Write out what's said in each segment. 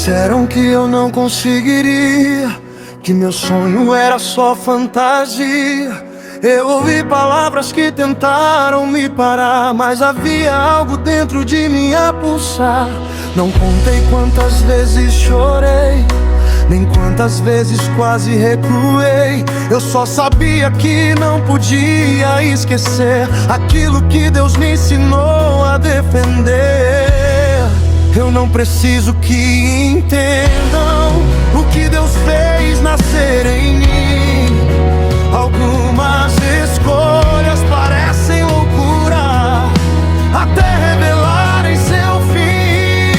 Disseram que eu não conseguiria, que meu sonho era só fantasia. Eu ouvi palavras que tentaram me parar, mas havia algo dentro de mim a pulsar. Não contei quantas vezes chorei, nem quantas vezes quase recuei. Eu só sabia que não podia esquecer aquilo que Deus me ensinou a defender. Eu não preciso que entendam o que Deus fez nascer em mim. Algumas escolhas parecem loucura, até revelarem seu fim.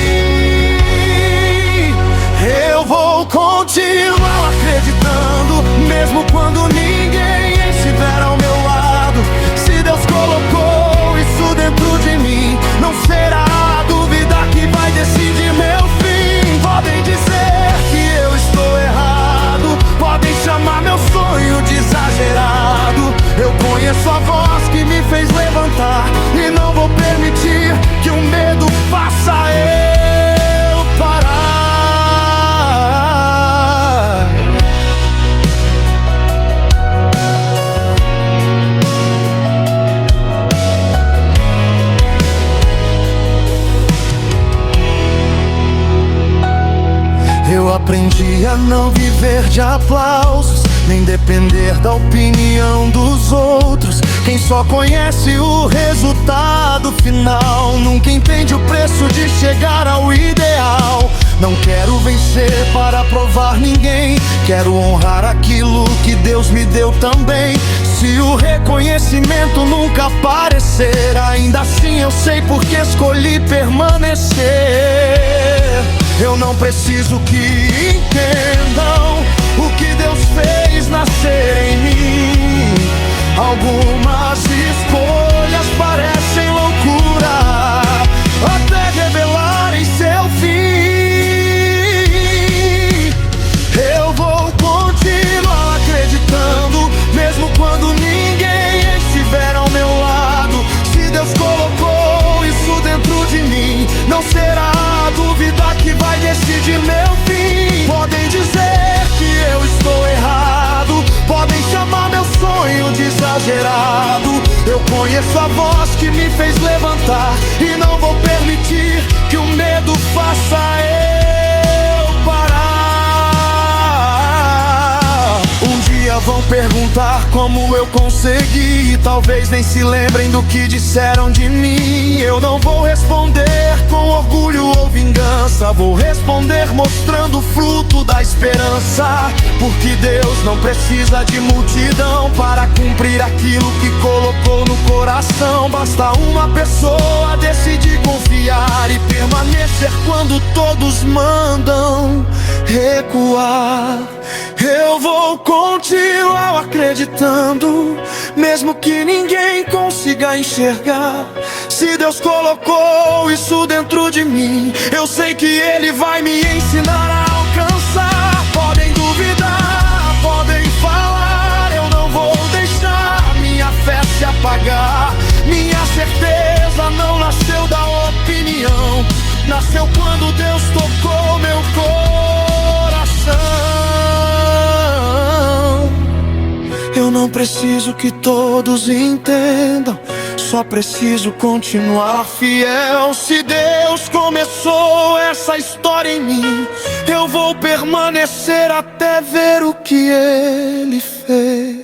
Eu vou continuar acreditando, mesmo quando ninguém estiver ao meu lado. Se Deus colocou isso dentro de mim, não será a dúvida que vai decidir meu fim. Podem dizer que eu estou errado, podem chamar meu sonho de exagerado. Eu conheço a voz que me fez levantar, e não vou permitir que o medo faça eu parar. Eu aprendi a não viver de aplausos, nem depender da opinião dos outros. Quem só conhece o resultado final nunca entende o preço de chegar ao ideal. Não quero vencer para provar ninguém, quero honrar aquilo que Deus me deu também. Se o reconhecimento nunca aparecer, ainda assim eu sei porque escolhi permanecer. Eu não preciso que entendam o que Deus fez nascer em mim. Algumas escolhas parecem loucura, até revelarem seu fim. Eu vou continuar acreditando, mesmo quando ninguém estiver ao meu lado. Se Deus colocou isso dentro de mim, não será a dúvida que vai decidir meu fim. Podem dizer que eu estou errado, podem chamar meu sonho de exagerado. Eu conheço a voz que me fez levantar, e não vou permitir que o medo faça eu parar. Um dia vão perguntar como eu consegui, talvez nem se lembrem do que disseram de mim. Eu não vou responder com orgulho ou vingança, vou responder mostrando o fruto da esperança. Porque Deus não precisa de multidão para cumprir aquilo que colocou no coração. Basta uma pessoa decidir confiar e permanecer quando todos mandam recuar. Eu vou continuar acreditando, mesmo que ninguém consiga enxergar. Se Deus colocou isso dentro de mim, eu sei que Ele vai me ensinar a alcançar. Podem duvidar, podem falar, eu não vou deixar minha fé se apagar. Minha certeza não nasceu da opinião, nasceu quando Deus tocou meu coração. Eu não preciso que todos entendam, só preciso continuar fiel. Se Deus começou essa história em mim, eu vou permanecer até ver o que Ele fez.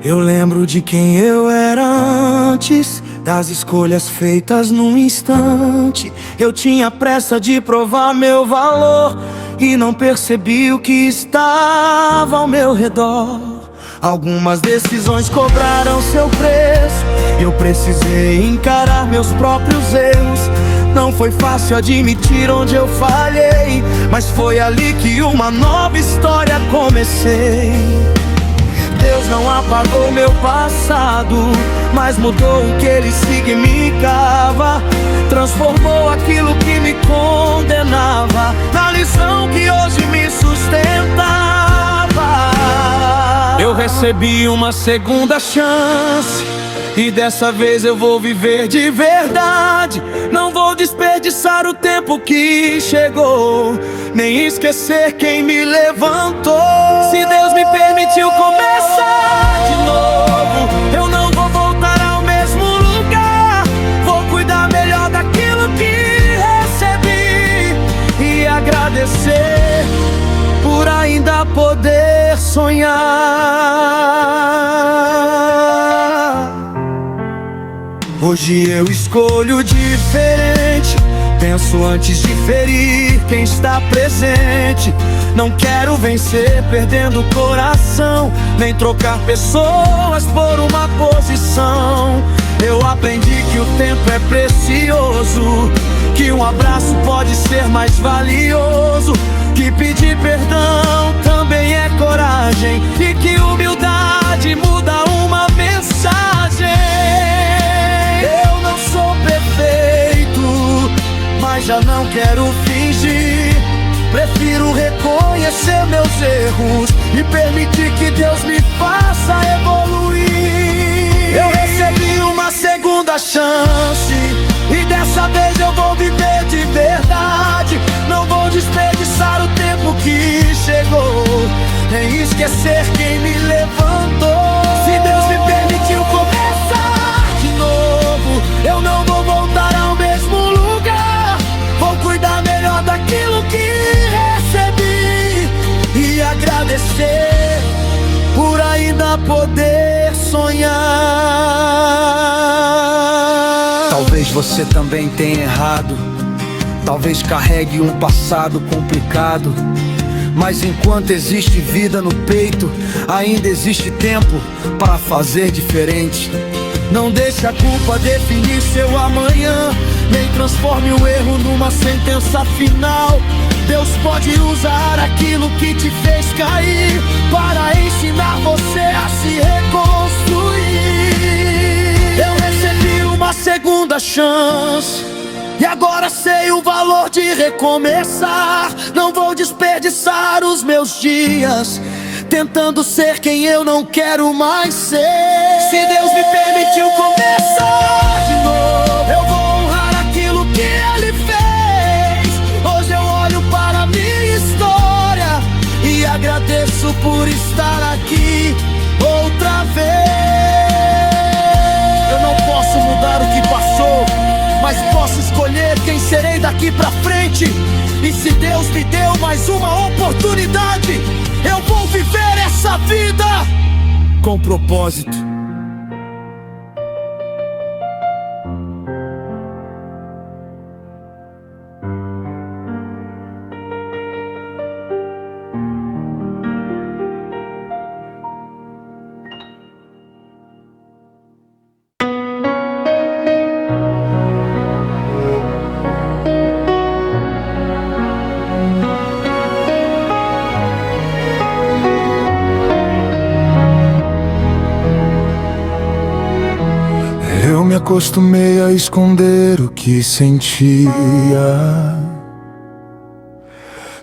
Eu lembro de quem eu era antes, das escolhas feitas num instante. Eu tinha pressa de provar meu valor e não percebi o que estava ao meu redor. Algumas decisões cobraram seu preço, eu precisei encarar meus próprios erros. Não foi fácil admitir onde eu falhei, mas foi ali que uma nova história comecei. Deus não apagou meu passado, mas mudou o que ele significava. Transformou aquilo que me me condenava, na lição que hoje me sustentava. Eu recebi uma segunda chance, e dessa vez eu vou viver de verdade. Não vou desperdiçar o tempo que chegou, nem esquecer quem me levantou. Se Deus me permitiu começar de novo, eu não vou voltar ao mesmo lugar. Vou cuidar melhor daquilo que recebi e agradecer por ainda poder sonhar. Hoje eu escolho diferente, penso antes de ferir quem está presente. Não quero vencer perdendo o coração, nem trocar pessoas por uma posição. Eu aprendi que o tempo é precioso, que um abraço pode ser mais valioso, que pedir perdão também é coragem, e que humildade muda uma mensagem. Eu não sou perfeito, mas já não quero fingir. Prefiro reconhecer meus erros e permitir que Deus me faça evoluir. Eu recebi uma segunda chance, e dessa vez eu vou viver de verdade. Não vou desperdiçar o tempo que chegou, nem esquecer quem me levantou. Se Deus me permitiu começar de novo, eu não vou voltar ao mesmo lugar. Vou cuidar melhor daquilo que recebi e agradecer por ainda poder sonhar. Talvez você também tenha errado, talvez carregue um passado complicado, mas enquanto existe vida no peito, ainda existe tempo para fazer diferente. Não deixe a culpa definir seu amanhã, nem transforme o erro numa sentença final. Deus pode usar aquilo que te fez cair para ensinar você a se reconstruir. Eu recebi uma segunda chance, e agora sei o valor de recomeçar. Não vou desperdiçar os meus dias tentando ser quem eu não quero mais ser. Se Deus me permitiu começar de novo, eu vou honrar aquilo que Ele fez. Hoje eu olho para a minha história e agradeço por estar aqui outra vez. Eu não posso mudar o que passou, mas posso escolher quem serei daqui pra frente. E se Deus me deu mais uma oportunidade, eu vou viver essa vida com propósito. Eu me acostumei a esconder o que sentia.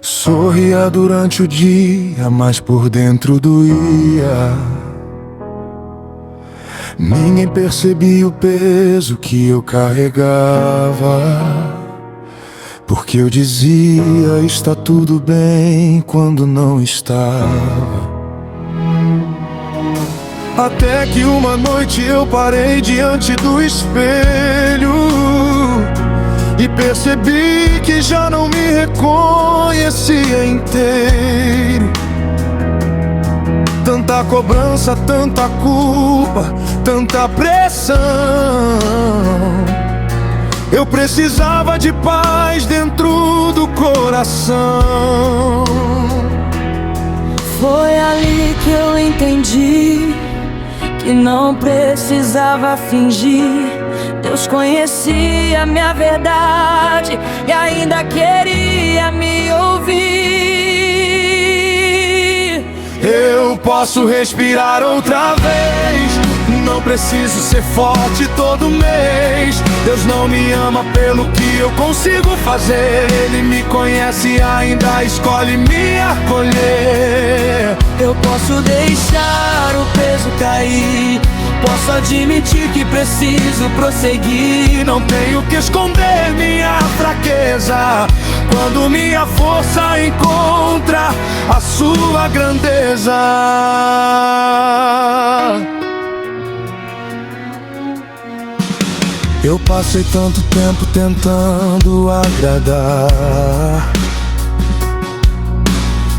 Sorria durante o dia, mas por dentro doía. Ninguém percebia o peso que eu carregava, porque eu dizia está tudo bem quando não estava. Até que uma noite eu parei diante do espelho e percebi que já não me reconhecia inteiro. Tanta cobrança, tanta culpa, tanta pressão. Eu precisava de paz dentro do coração. Foi ali que eu entendi que não precisava fingir. Deus conhecia minha verdade e ainda queria me ouvir. Eu posso respirar outra vez, não preciso ser forte todo mês. Deus não me ama pelo que eu consigo fazer. Ele me conhece e ainda escolhe me acolher. Eu posso deixar o peso cair, posso admitir que preciso prosseguir. Não tenho que esconder minha fraqueza quando minha força encontra a sua grandeza. Eu passei tanto tempo tentando agradar,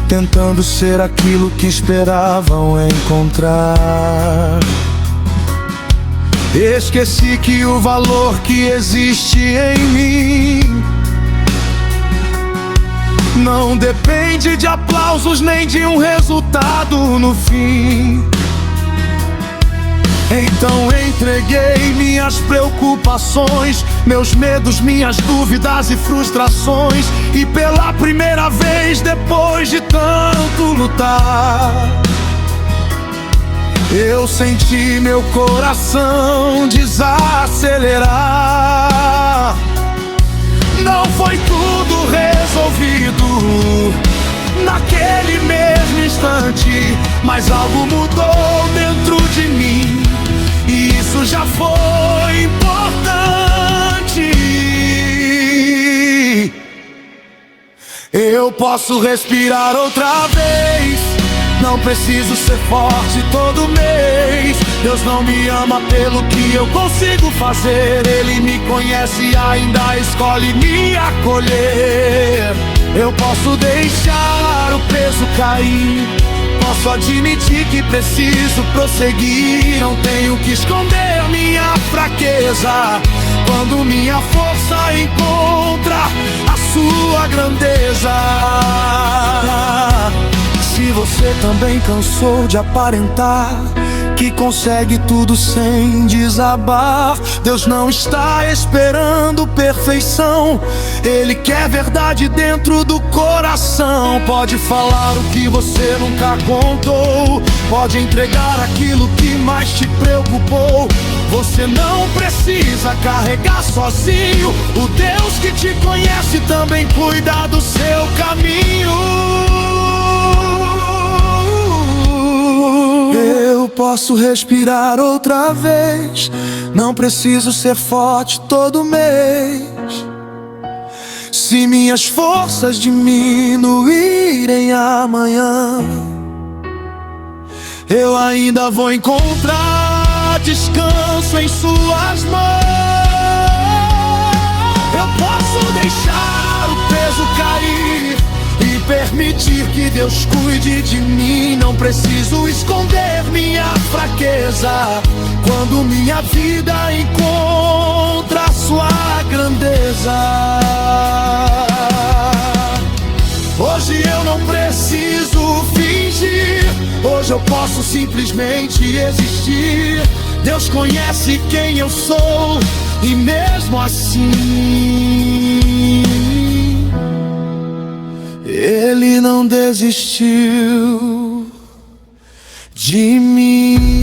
tentando ser aquilo que esperavam encontrar. Esqueci que o valor que existe em mim não depende de aplausos nem de um resultado no fim. Então entreguei minhas preocupações, meus medos, minhas dúvidas e frustrações. E pela primeira vez, depois de tanto lutar, eu senti meu coração desacelerar. Não foi tudo resolvido naquele mesmo instante, mas algo mudou dentro de mim, e isso já foi importante. Eu posso respirar outra vez, não preciso ser forte todo mês. Deus não me ama pelo que eu consigo fazer. Ele me conhece e ainda escolhe me acolher. Eu posso deixar o peso cair, posso admitir que preciso prosseguir. Não tenho que esconder minha fraqueza quando minha força encontra a sua grandeza. Se você também cansou de aparentar que consegue tudo sem desabar, Deus não está esperando perfeição, Ele quer verdade dentro do coração. Pode falar o que você nunca contou, pode entregar aquilo que mais te preocupou. Você não precisa carregar sozinho, o Deus que te conhece também cuida do seu caminho. Eu posso respirar outra vez, não preciso ser forte todo mês. Se minhas forças diminuírem amanhã, eu ainda vou encontrar descanso em suas mãos. Eu posso deixar o peso cair e permitir que Deus cuide de mim. Não preciso esconder minha fraqueza quando minha vida encontra a sua grandeza. Hoje eu não preciso fingir, hoje eu posso simplesmente existir. Deus conhece quem eu sou e mesmo assim Ele não desistiu de mim.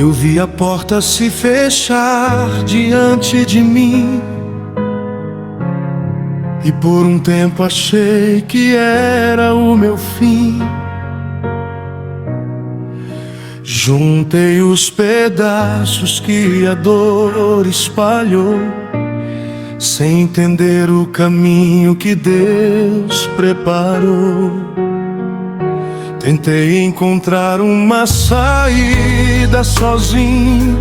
eu vi a porta se fechar diante de mim, e por um tempo achei que era o meu fim. Juntei os pedaços que a dor espalhou, sem entender o caminho que Deus preparou. Tentei encontrar uma saída sozinho,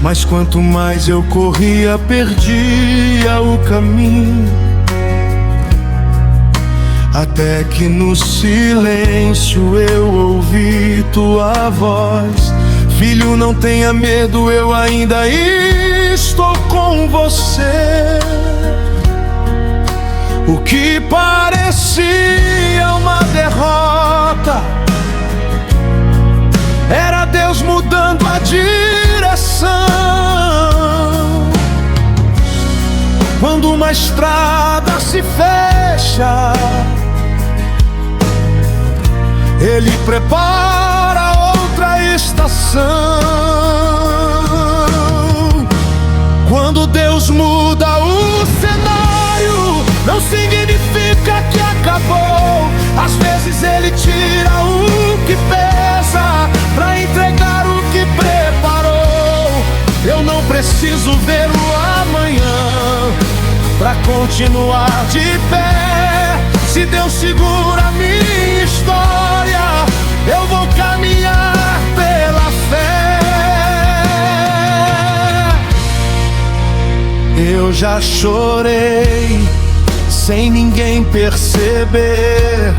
Mas quanto mais eu corria, perdia o caminho. Até que no silêncio eu ouvi tua voz: filho, não tenha medo, eu ainda estou com você. O que parecia uma derrota era Deus mudando a direção. Quando uma estrada se fecha, Ele prepara outra estação. Quando Deus muda o cenário, não significa que acabou. Às vezes Ele tira o que pesa pra entregar o que preparou. Eu não preciso ver o amanhã pra continuar de pé. Se Deus segura minha história, eu vou caminhar pela fé. Eu já chorei sem ninguém perceber,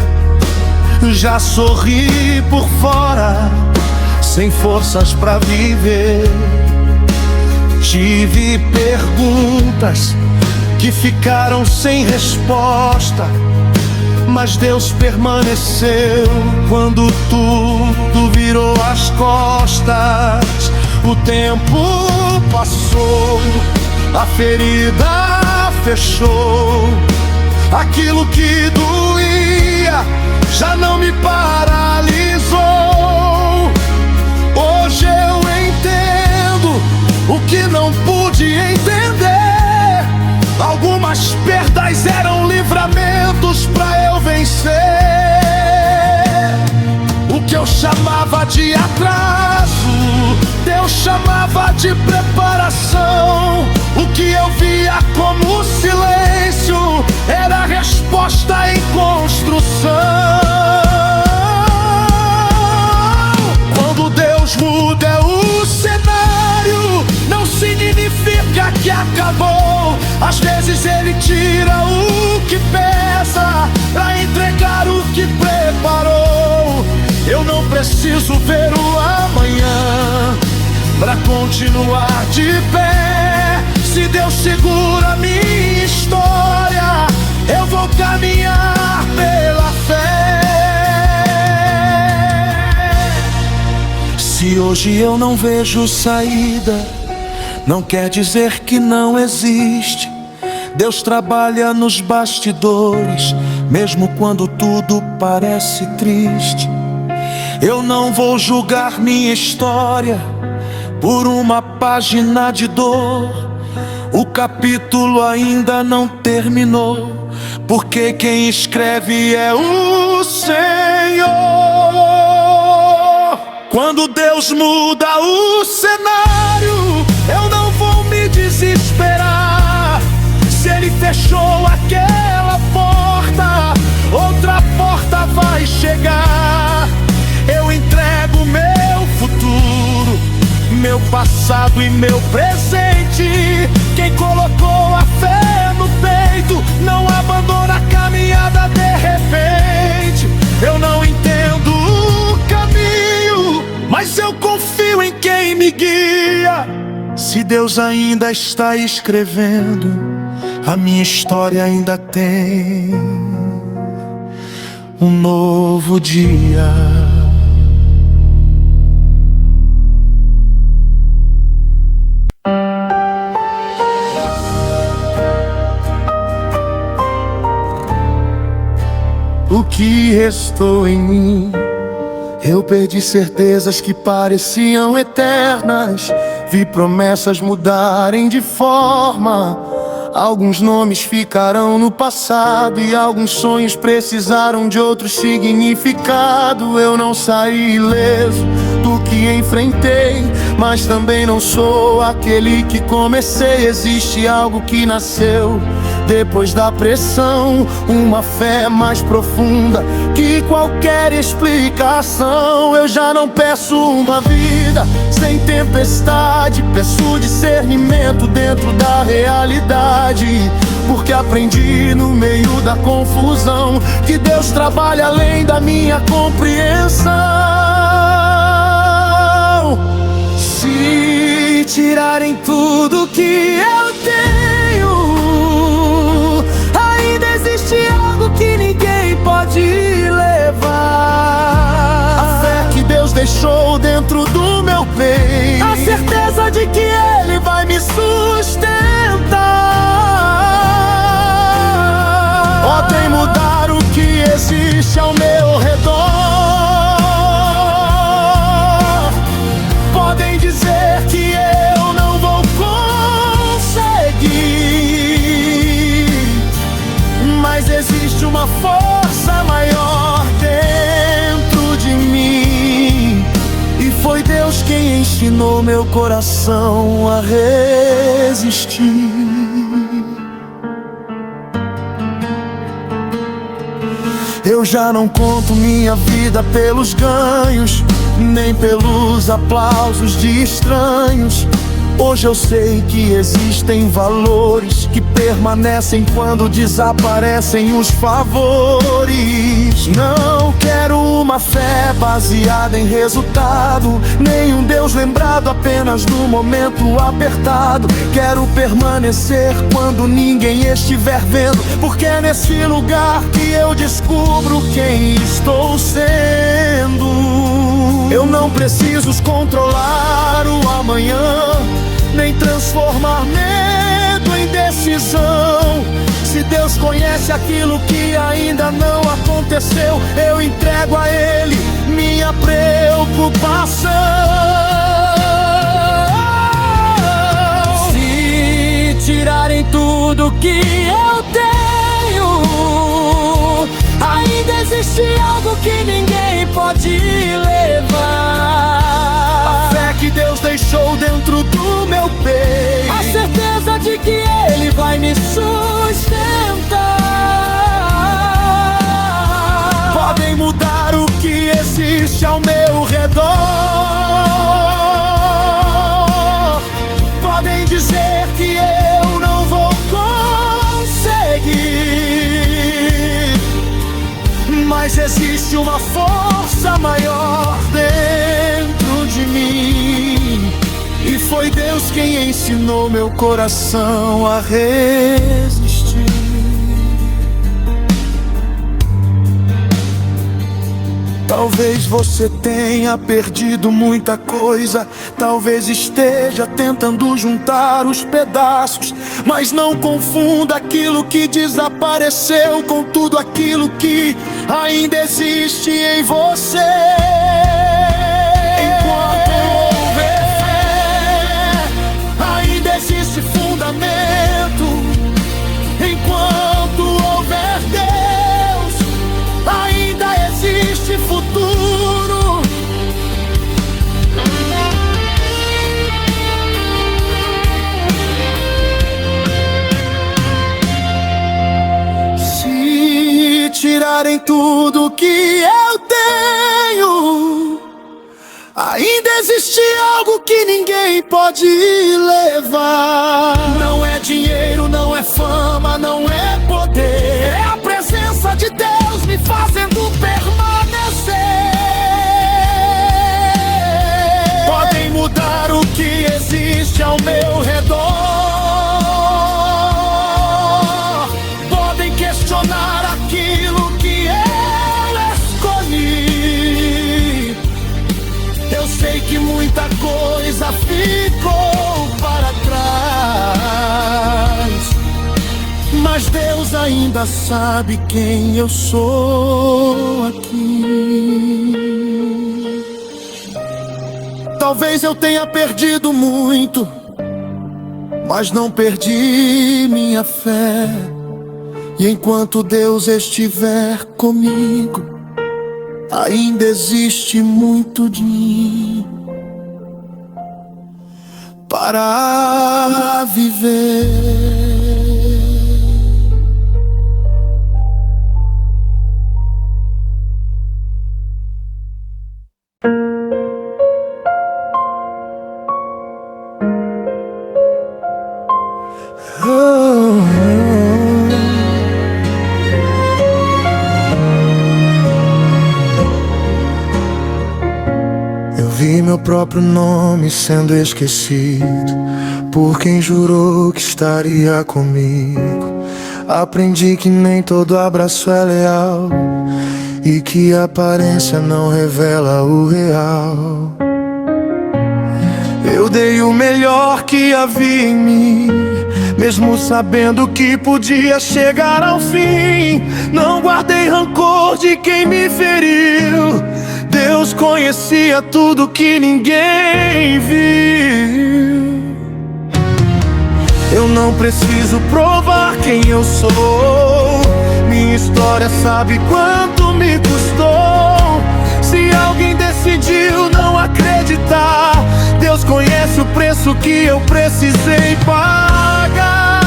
já sorri por fora sem forças pra viver. Tive perguntas que ficaram sem resposta, mas Deus permaneceu quando tudo virou as costas. O tempo passou, a ferida fechou. Aquilo que doía já não me paralisou. Hoje eu entendo o que não pude entender. Algumas perdas eram livramentos pra eu vencer. O que eu chamava de atraso, Deus chamava de preparação. O que eu via como silêncio era resposta em construção. Quando Deus muda o cenário, não significa que acabou. Às vezes Ele tira o que pesa pra entregar o que preparou. Eu não preciso ver o amanhã pra continuar de pé. Se Deus segura minha história, eu vou caminhar pela fé. Se hoje eu não vejo saída, não quer dizer que não existe. Deus trabalha nos bastidores, mesmo quando tudo parece triste. Eu não vou julgar minha história por uma página de dor. O capítulo ainda não terminou, porque quem escreve é o Senhor. Quando Deus muda o cenário, eu não vou me desesperar. Se Ele fechou aquela porta, outra porta vai chegar. Eu entrego meu futuro, meu passado e meu presente. Quem colocou a fé no peito não abandona a caminhada de repente. Eu não entendo o caminho, mas eu confio em quem me guia. Se Deus ainda está escrevendo, a minha história ainda tem um novo dia. O que restou em mim? Eu perdi certezas que pareciam eternas. Vi promessas mudarem de forma. Alguns nomes ficarão no passado e alguns sonhos precisaram de outro significado. Eu não saí ileso do que enfrentei, mas também não sou aquele que comecei. Existe algo que nasceu depois da pressão, uma fé mais profunda que qualquer explicação. Eu já não peço uma vida sem tempestade, peço discernimento dentro da realidade, porque aprendi no meio da confusão que Deus trabalha além da minha compreensão. Se tirarem tudo que eu tenho, ainda existe algo que ninguém pode levar. A fé que Deus deixou dentro do meu peito, a certeza de que Ele vai me sustentar. Podem mudar o que existe ao meu redor, podem dizer que eu não vou conseguir, mas existe uma força maior dentro de mim, e foi Deus quem ensinou meu coração a resistir. Eu já não conto minha vida pelos ganhos, nem pelos aplausos de estranhos. Hoje eu sei que existem valores que permanecem quando desaparecem os favores. Não quero uma fé baseada em resultado, nem um Deus lembrado apenas no momento apertado. Quero permanecer quando ninguém estiver vendo, porque é nesse lugar que eu descubro quem estou sendo. Eu não preciso controlar o amanhã, nem transformar medo em decisão. Se Deus conhece aquilo que ainda não aconteceu, eu entrego a Ele minha preocupação. Se tirarem tudo que eu tenho, ainda existe algo que ninguém pode levar. A fé que Deus deixou dentro do meu peito, a certeza de que Ele vai me sustentar. Podem mudar o que existe ao meu redor, podem dizer que eu não vou conseguir, mas existe uma força maior dentro de mim, e foi Deus quem ensinou meu coração a resistir. Talvez você tenha perdido muita coisa, talvez esteja tentando juntar os pedaços, mas não confunda aquilo que desapareceu com tudo aquilo que ainda existe em você. Enquanto houver fé, ainda existe fundamento. Enquanto houver Deus, ainda existe futuro. Se tirarem tudo que eu tenho, ainda existe algo que ninguém pode levar. Não é dinheiro, não é fama, não é poder, é a presença de Deus me fazendo permanecer. Podem mudar o que existe ao meu redor, podem questionar aquilo que eu escolhi. Eu sei que muita coisa ficou para trás, mas Deus ainda sabe quem eu sou aqui. Talvez eu tenha perdido muito, mas não perdi minha fé. E enquanto Deus estiver comigo, ainda existe muito de mim para viver. próprio nome sendo esquecido por quem jurou que estaria comigo. Aprendi que nem todo abraço é leal e que a aparência não revela o real. Eu dei o melhor que havia em mim, mesmo sabendo que podia chegar ao fim. Não guardei rancor de quem me feriu. Deus conhecia tudo que ninguém viu. Eu não preciso provar quem eu sou. Minha história sabe quanto me custou. Se alguém decidiu não acreditar, Deus conhece o preço que eu precisei pagar.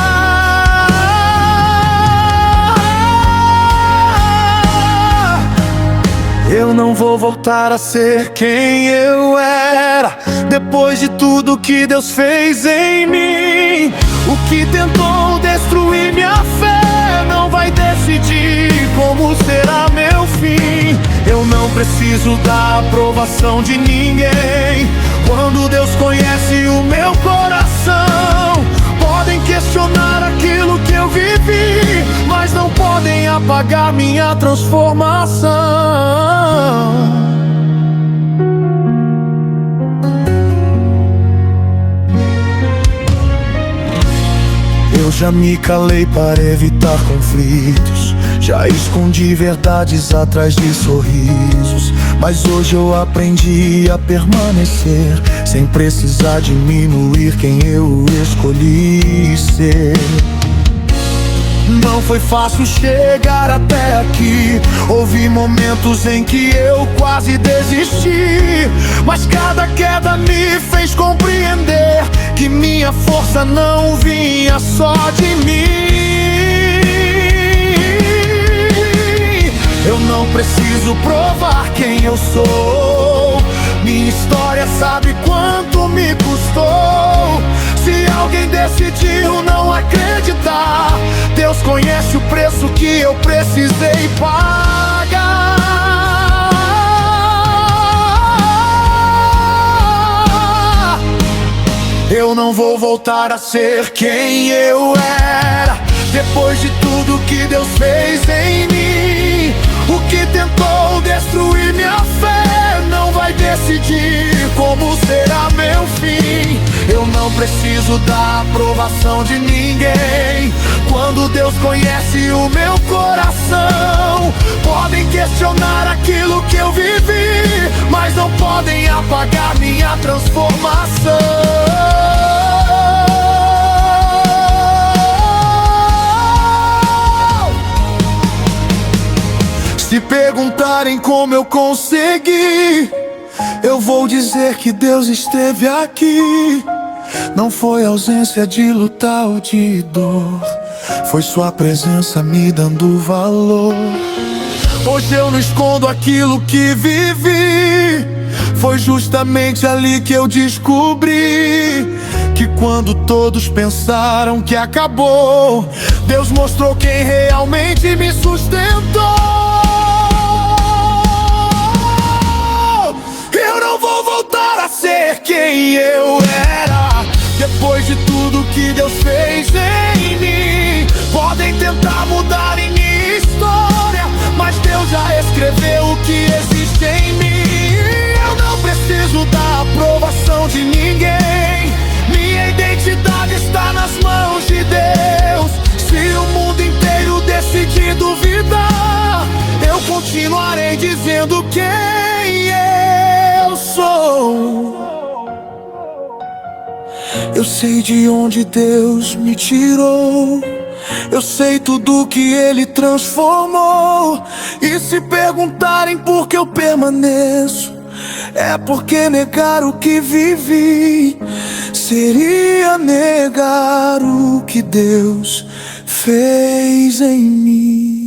Eu não vou voltar a ser quem eu era, depois de tudo que Deus fez em mim. O que tentou destruir minha fé não vai decidir como será meu fim. Eu não preciso da aprovação de ninguém. Quando Deus conhece o meu coração, podem questionar aquilo que eu vivi, mas não podem apagar minha transformação. Eu já me calei para evitar conflitos, já escondi verdades atrás de sorrisos, mas hoje eu aprendi a permanecer, sem precisar diminuir quem eu escolhi ser. Não foi fácil chegar até aqui. Houve momentos em que eu quase desisti, mas cada queda me fez compreender que minha força não vinha só de mim. Eu não preciso provar quem eu sou. Minha história sabe quanto me custou. Se alguém decidiu não acreditar, Deus conhece o preço que eu precisei pagar. Eu não vou voltar a ser quem eu era, depois de tudo que Deus fez em mim. O que tentou destruir minha fé não vai decidir como será meu fim. Eu não preciso da aprovação de ninguém. Quando Deus conhece o meu coração, podem questionar aquilo que eu vivi, mas não podem apagar minha transformação. Se perguntarem como eu consegui, eu vou dizer que Deus esteve aqui. Não foi ausência de luta ou de dor, foi sua presença me dando valor. Hoje eu não escondo aquilo que vivi. Foi justamente ali que eu descobri que quando todos pensaram que acabou, Deus mostrou quem realmente me sustentou. Eu não vou voltar a ser quem eu era, depois de tudo que Deus fez em mim. Podem tentar mudar em minha história, mas Deus já escreveu o que existe em mim. Eu não preciso da aprovação de ninguém. Minha identidade está nas mãos de Deus. Se o mundo inteiro decidir duvidar, eu continuarei dizendo quem eu sou. Eu sei de onde Deus me tirou, eu sei tudo que Ele transformou. E se perguntarem por que eu permaneço, é porque negar o que vivi seria negar o que Deus fez em mim.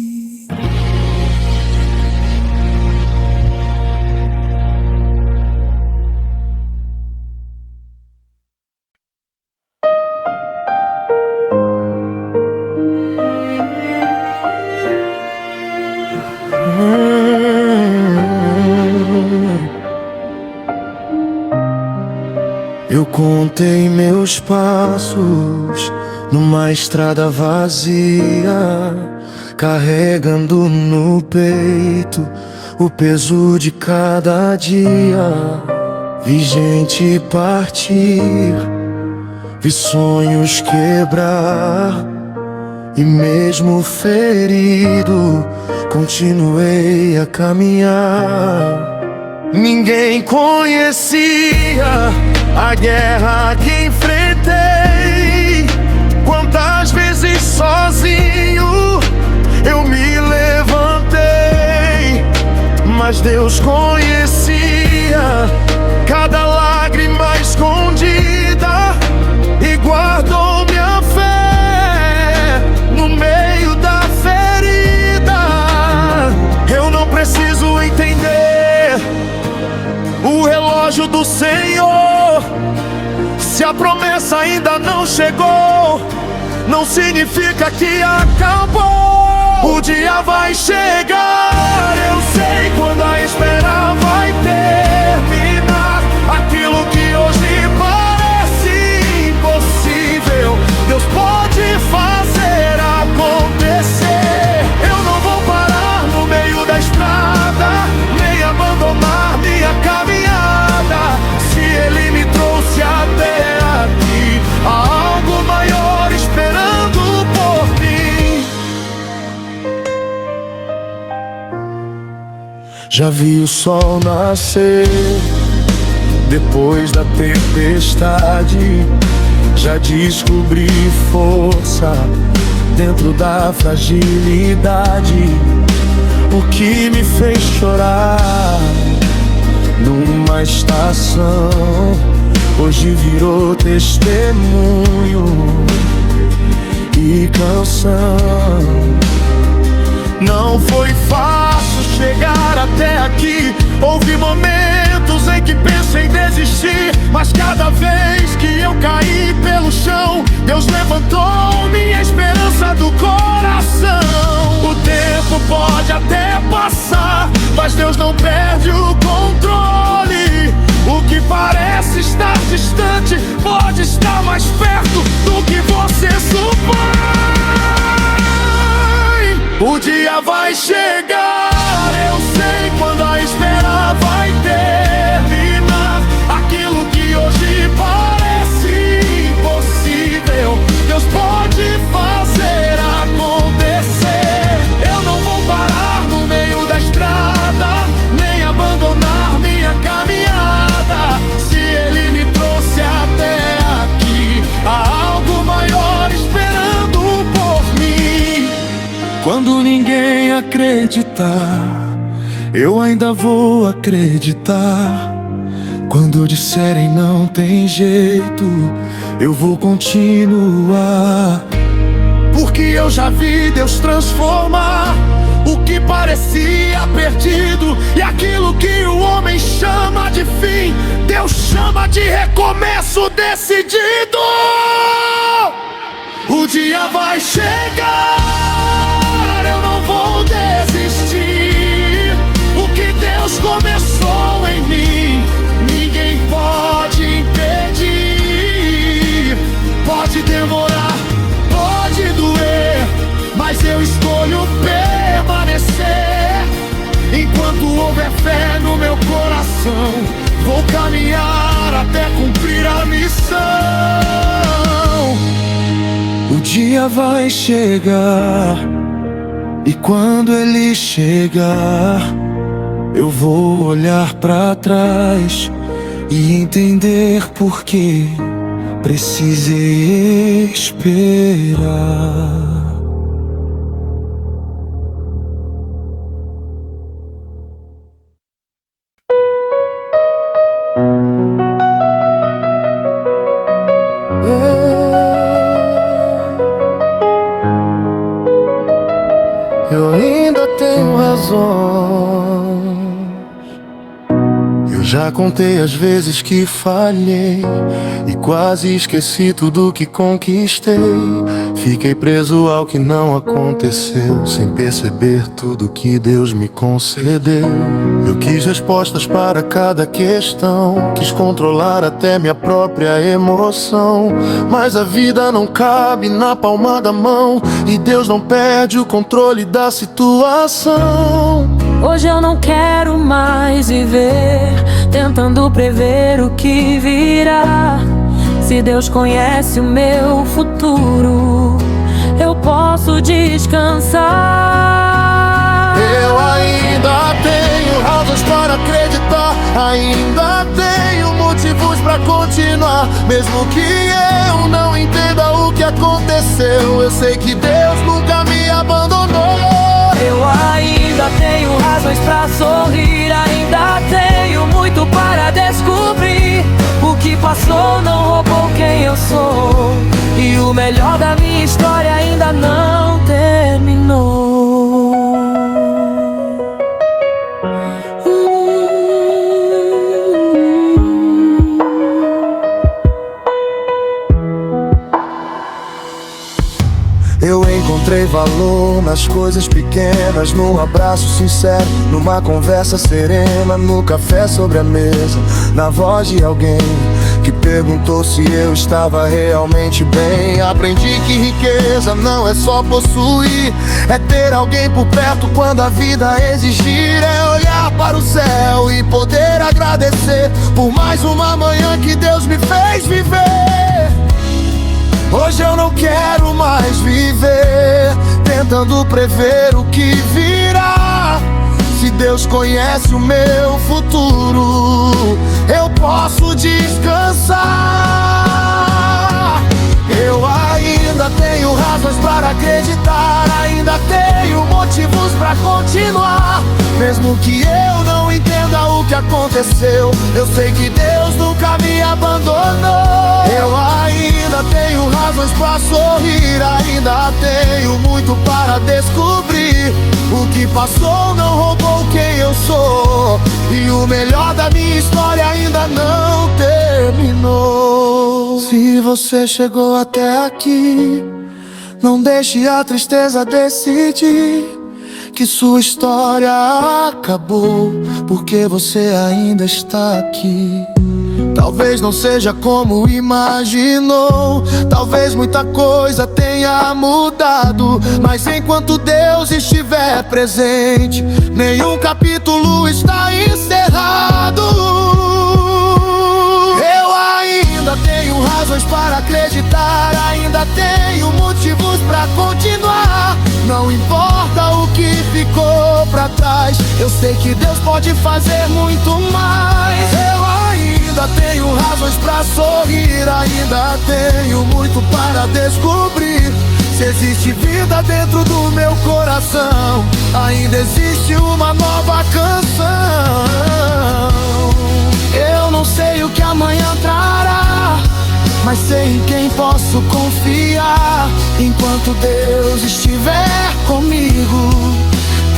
contei meus passos numa estrada vazia, carregando no peito o peso de cada dia. Vi gente partir, vi sonhos quebrar, e mesmo ferido continuei a caminhar. Ninguém conhecia a guerra que enfrentei. Quantas vezes sozinho eu me levantei, mas Deus conhecia cada lágrima escondida e guardou minha fé no meio da ferida. Eu não preciso entender o relógio do Senhor. Se a promessa ainda não chegou, não significa que acabou. O dia vai chegar, eu sei quando a espera vai terminar. Aquilo que hoje parece impossível, Deus pode fazer acontecer. Eu não vou parar no meio da estrada, nem abandonar minha caminhada. Se Ele me trouxe até aqui, há algo maior esperando por mim. Já vi o sol nascer depois da tempestade. Já descobri força dentro da fragilidade. O que me fez chorar numa estação, hoje virou testemunho e canção. Não foi fácil chegar até aqui. Houve momentos em que pensei em desistir, mas cada vez que eu caí pelo chão, Deus levantou minha esperança do coração. O tempo pode até passar, mas Deus não perde o controle. O que parece estar distante pode estar mais perto do que você supõe. O dia vai chegar, eu sei quando a espera vai terminar. Aquilo que hoje parece impossível, Deus pode fazer acontecer. Eu não vou parar no meio da estrada, nem abandonar minha caminhada. Se Ele me trouxe até aqui, há algo maior esperando por mim. Quando ninguém acreditar, eu ainda vou acreditar. Quando disserem não tem jeito, eu vou continuar. Porque eu já vi Deus transformar o que parecia perdido, e aquilo que o homem chama de fim, Deus chama de recomeço decidido. O dia vai chegar, eu não vou desistir. O que Deus começou em mim, ninguém pode impedir. Pode demorar, pode doer, mas eu escolho permanecer. Enquanto houver fé no meu coração, vou caminhar até cumprir a missão. O dia vai chegar, e quando ele chegar, eu vou olhar pra trás e entender por que precisei esperar. Eu ainda tenho razões. Eu já contei as vezes que falhei e quase esqueci tudo que conquistei. Fiquei preso ao que não aconteceu, sem perceber tudo que Deus me concedeu. Eu quis respostas para cada questão, quis controlar até minha própria emoção. Mas a vida não cabe na palma da mão, e Deus não perde o controle da situação. Hoje eu não quero mais viver tentando prever o que virá. Se Deus conhece o meu futuro, eu posso descansar. Eu ainda tenho razões para acreditar, ainda tenho motivos para continuar. Mesmo que eu não entenda o que aconteceu, eu sei que Deus nunca me abandonou. Eu ainda tenho razões pra sorrir, ainda tenho muito para descobrir. O que passou não roubou quem eu sou, e o melhor da minha história ainda não terminou. Eu encontrei valor nas coisas pequenas, num abraço sincero, numa conversa serena, no café sobre a mesa, na voz de alguém que perguntou se eu estava realmente bem. Aprendi que riqueza não é só possuir, é ter alguém por perto quando a vida exigir. É olhar para o céu e poder agradecer por mais uma manhã que Deus me fez viver. Hoje eu não quero mais viver tentando prever o que virá. Se Deus conhece o meu futuro, eu posso descansar. Eu ainda tenho razões para acreditar, ainda tenho motivos para continuar. Mesmo que eu não entenda o que aconteceu, eu sei que Deus nunca me abandonou. Eu ainda tenho razões para sorrir, ainda tenho muito para descobrir. O que passou não roubou quem eu sou, e o melhor da minha história ainda não terminou. Se você chegou até aqui, não deixe a tristeza decidir que sua história acabou, porque você ainda está aqui. Talvez não seja como imaginou, talvez muita coisa tenha mudado, mas enquanto Deus estiver presente, nenhum capítulo está encerrado. Eu ainda tenho razões para acreditar, ainda tenho motivos para continuar. Não importa o que ficou pra trás, eu sei que Deus pode fazer muito mais. Eu ainda tenho razões pra sorrir, ainda tenho muito para descobrir. Se existe vida dentro do meu coração, ainda existe uma nova canção. Eu não sei o que amanhã trará, mas sei em quem posso confiar. Enquanto Deus estiver comigo,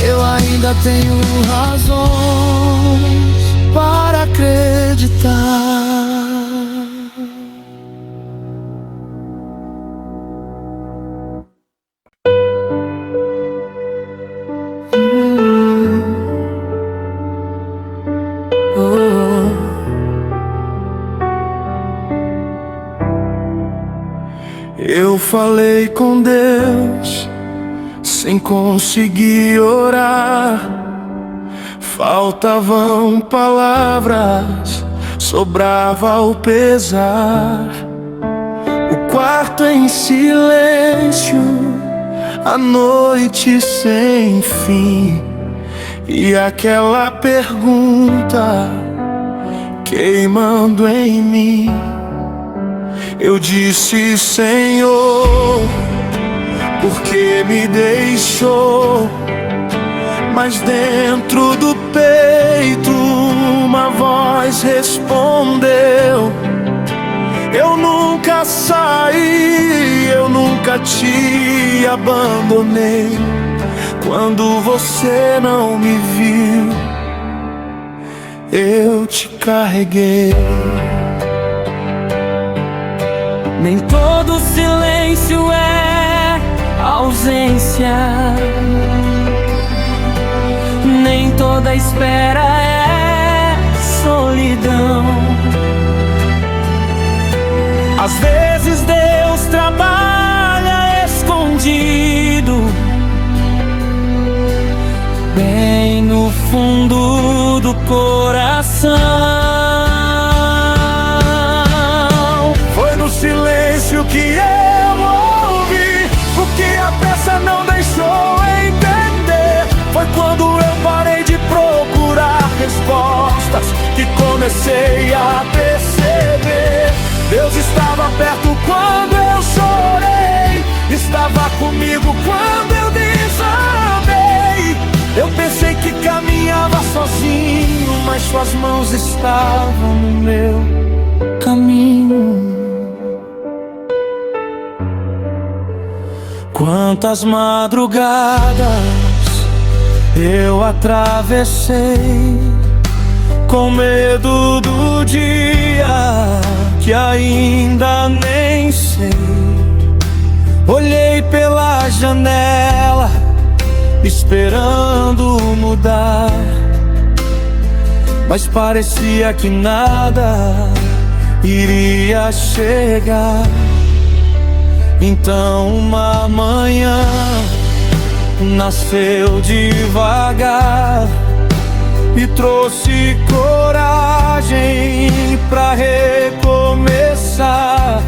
eu ainda tenho razões para acreditar. Eu falei com Deus sem conseguir orar. Faltavam palavras, sobrava o pesar. O quarto em silêncio, a noite sem fim, e aquela pergunta queimando em mim. Eu disse: Senhor, por que me deixou? Mas dentro do peito uma voz respondeu: eu nunca saí, eu nunca te abandonei. Quando você não me viu, eu te carreguei. Nem todo silêncio é ausência. Nem toda espera é solidão. Às vezes Deus trabalha escondido, Bem no fundo do coração. foi no silêncio que eu ouvi o que a peça não deixou entender. Foi quando eu parei de procurar respostas que comecei a perceber. Deus estava perto quando eu chorei, estava comigo quando eu desabei. Eu pensei que caminhava sozinho, mas suas mãos estavam no meu caminho. Quantas madrugadas eu atravessei com medo do dia que ainda nem sei. Olhei pela janela esperando mudar, mas parecia que nada iria chegar. Então uma manhã nasceu devagar e trouxe coragem pra recomeçar.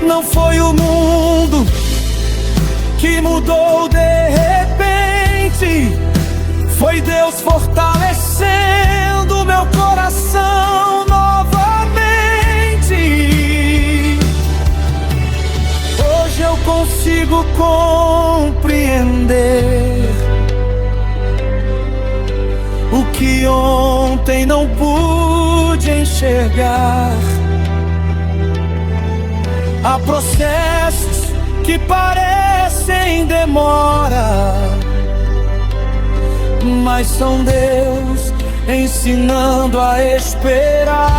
Não foi o mundo que mudou de repente, foi Deus fortalecendo meu coração novamente. Hoje eu consigo compreender o que ontem não pude enxergar. Há processos que parecem demora, mas são Deus ensinando a esperar.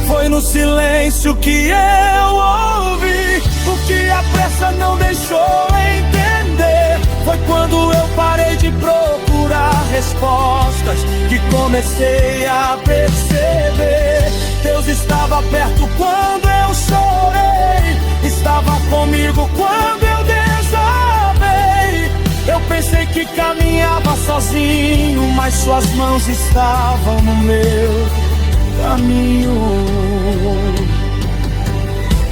Foi no silêncio que eu ouvi o que a pressa não deixou entender. Foi quando eu parei de procurar respostas que comecei a perceber. Deus estava perto quando eu chorei, estava comigo quando eu desabei. Eu pensei que caminhava sozinho, mas suas mãos estavam no meu caminho.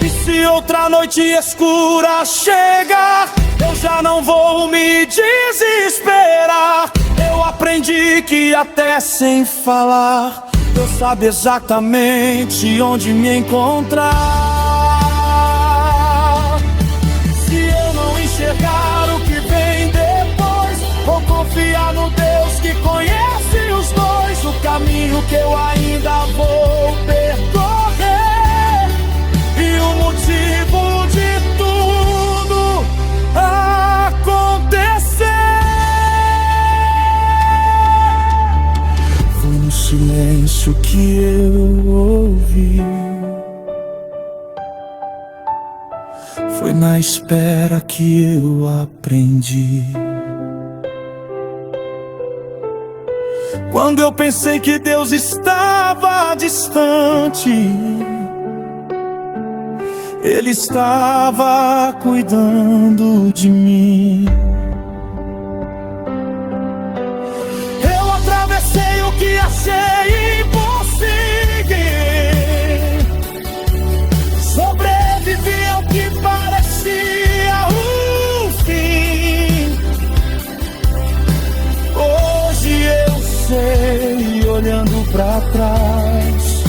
E se outra noite escura chegar, eu já não vou me desesperar. Eu aprendi que até sem falar Deus sabe exatamente onde me encontrar. Se eu não enxergar o que vem depois, vou confiar no Deus que conhece os dois. O caminho que eu ainda vou percorrer e o motivo de tudo acontecer. Foi no silêncio que eu ouvi, foi na espera que eu aprendi. Quando eu pensei que Deus estava distante, Ele estava cuidando de mim. Eu atravessei o que achei impossível, sobrevivi ao que parecia o fim. Hoje eu sei, olhando pra trás,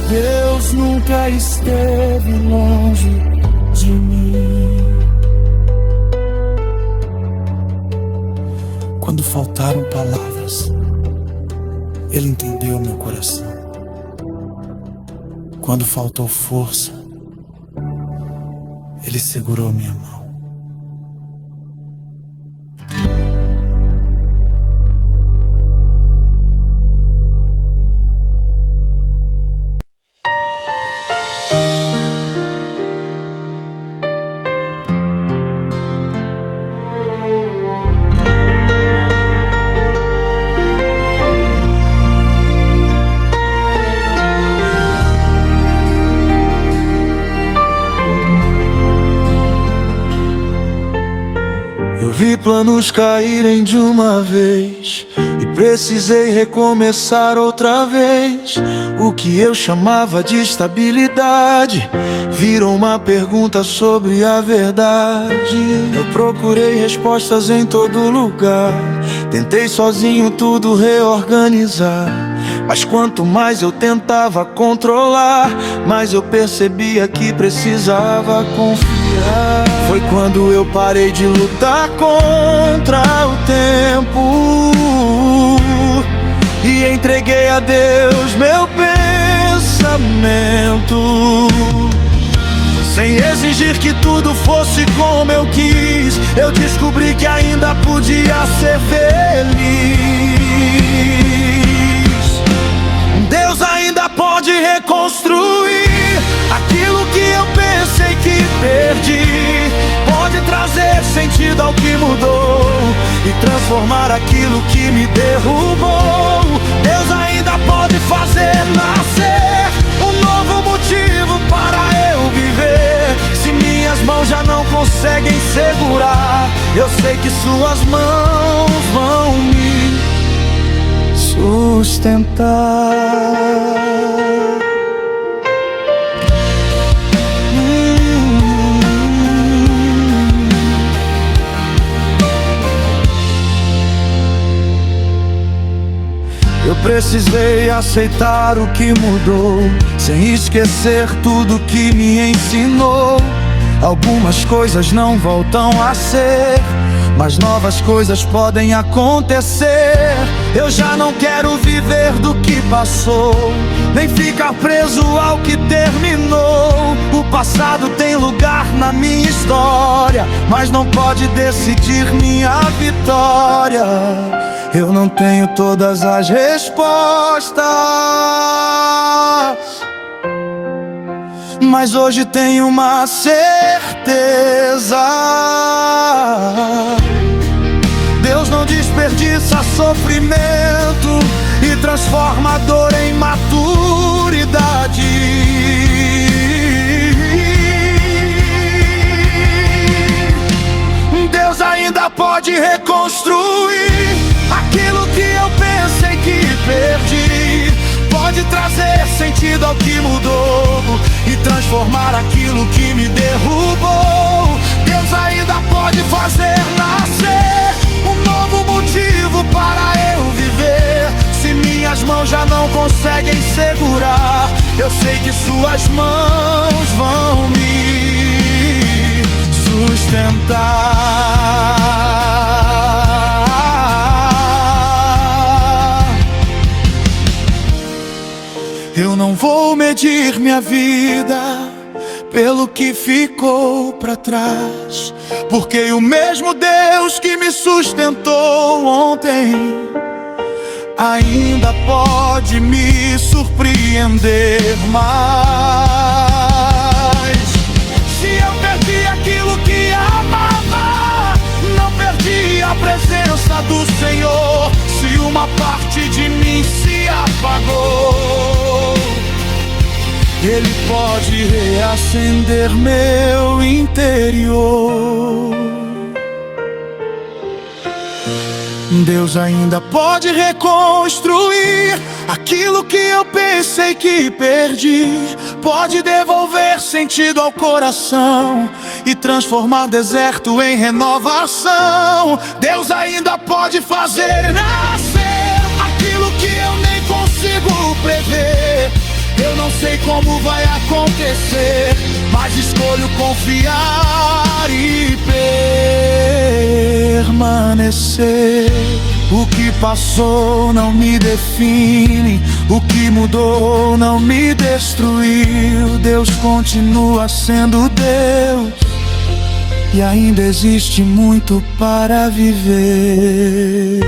Deus nunca esteve longe de mim. Quando faltaram palavras, Ele entendeu meu coração. Quando faltou força, Ele segurou minha mão. vi planos caírem de uma vez e precisei recomeçar outra vez. O que eu chamava de estabilidade virou uma pergunta sobre a verdade. Eu procurei respostas em todo lugar, tentei sozinho tudo reorganizar, mas quanto mais eu tentava controlar, mais eu percebia que precisava confiar. Foi quando eu parei de lutar contra o tempo e entreguei a Deus meu pensamento. Sem exigir que tudo fosse como eu quis, eu descobri que ainda podia ser feliz. Deus ainda pode reconstruir aquilo que eu pensei que perdi, pode trazer sentido ao que mudou e transformar aquilo que me derrubou. Deus ainda pode fazer nascer um novo motivo para eu viver. Se minhas mãos já não conseguem segurar, eu sei que suas mãos vão me sustentar. Eu precisei aceitar o que mudou, sem esquecer tudo que me ensinou. Algumas coisas não voltam a ser, mas novas coisas podem acontecer. Eu já não quero viver do que passou, nem ficar preso ao que terminou. O passado tem lugar na minha história, mas não pode decidir minha vitória. Eu não tenho todas as respostas, mas hoje tenho uma certeza: Deus não desperdiça sofrimento e transforma a dor em maturidade. Deus ainda pode reconstruir aquilo que eu pensei que perdi, pode trazer sentido ao que mudou e transformar aquilo que me derrubou. Deus ainda pode fazer nascer um novo motivo para eu viver. Se minhas mãos já não conseguem segurar, eu sei que suas mãos vão me sustentar. Eu não vou medir minha vida pelo que ficou pra trás, porque o mesmo Deus que me sustentou ontem ainda pode me surpreender mais. Se eu perdi aquilo que amava, não perdi a presença do Senhor. Se uma parte de mim se apagou, Ele pode reacender meu interior. Deus ainda pode reconstruir aquilo que eu pensei que perdi, pode devolver sentido ao coração e transformar deserto em renovação. Deus ainda pode fazer nascer aquilo que eu nem consigo prever. Eu não sei como vai acontecer, mas escolho confiar e permanecer. O que passou não me define, o que mudou não me destruiu. Deus continua sendo Deus e ainda existe muito para viver.